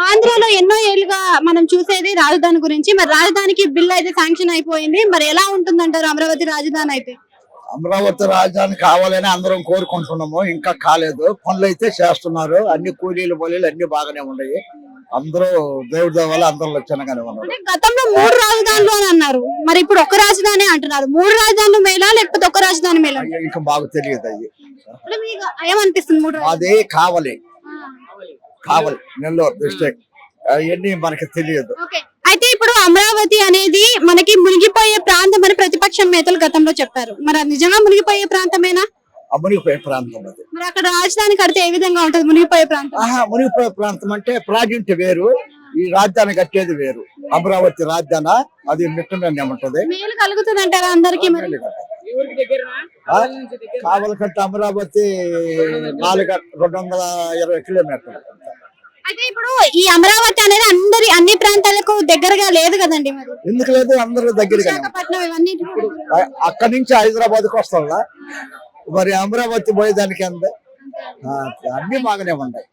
ఆంధ్రాలో ఎన్నో ఏళ్లుగా మనం చూసేది రాజధాని గురించి. మరి రాజధానికి బిల్ అయితే శాంక్షన్ అయిపోయింది. మరి ఎలా ఉంటుందంటారు అమరావతి రాజధాని అయితే? అమరావతి రాజధాని కావాలని అందరం కోరుకుంటున్నాము. ఇంకా కాలేదు. పనులు అయితే చేస్తున్నారు. అన్ని కూలీలు బోలీలు అన్ని బాగానే ఉన్నాయి. అందరూ దేవుడి దేవాల అందరూ లక్షణంగానే ఉన్నారు. అంటే గతంలో 3 రాజధానులు అని అన్నారు. మరి ఇప్పుడు ఒక రాజధాని అంటున్నారు. 3 రాజధానులు మేలా లేకపోతే ఒక రాజధాని మేలా? ఇంకా బాగా తెలియదు అయ్యి. అంటే మీకు ఏమనిపిస్తుంది 3 రాజధానులు? అదే కావాలి నెల్లూరు డిస్ట్రిక్ట్ అవన్నీ మనకి తెలియదు. ఓకే. అయితే ఇప్పుడు అమరావతి అనేది మనకి మునిగిపోయే ప్రాంతం అని ప్రతిపక్షం నేతలు గతంలో చెప్పారు. మరి అది నిజంగా మునిగిపోయే ప్రాంతమేనా? మునిగిపోయే ప్రాంతం అది. మరి అక్కడ రాజధాని కడితే ఏ విధంగా ఉంటది మునిగిపోయే ప్రాంతం? మునిగిపోయే ప్రాంతం అంటే ప్రాజెక్ట్ వేరు, ఈ రాజధాని కట్టేది వేరు. అమరావతి రాజధాని అది మిట్టమే ఉంటది. మేలు కలుగుతుంది అంటారా అందరికి? మరి కావలకంటే అమరావతి 220 కిలోమీటర్లు. అయితే ఇప్పుడు ఈ అమరావతి అనేది అన్ని ప్రాంతాలకు దగ్గరగా లేదు కదండి. మరి ఎందుకు లేదు? అందరూ దగ్గరగా. విశాఖపట్నం ఇవన్నీ అక్కడి నుంచి హైదరాబాద్కి వస్తా మరి అమరావతి పోయేదానికి అన్ని బాగానే ఉన్నాయి.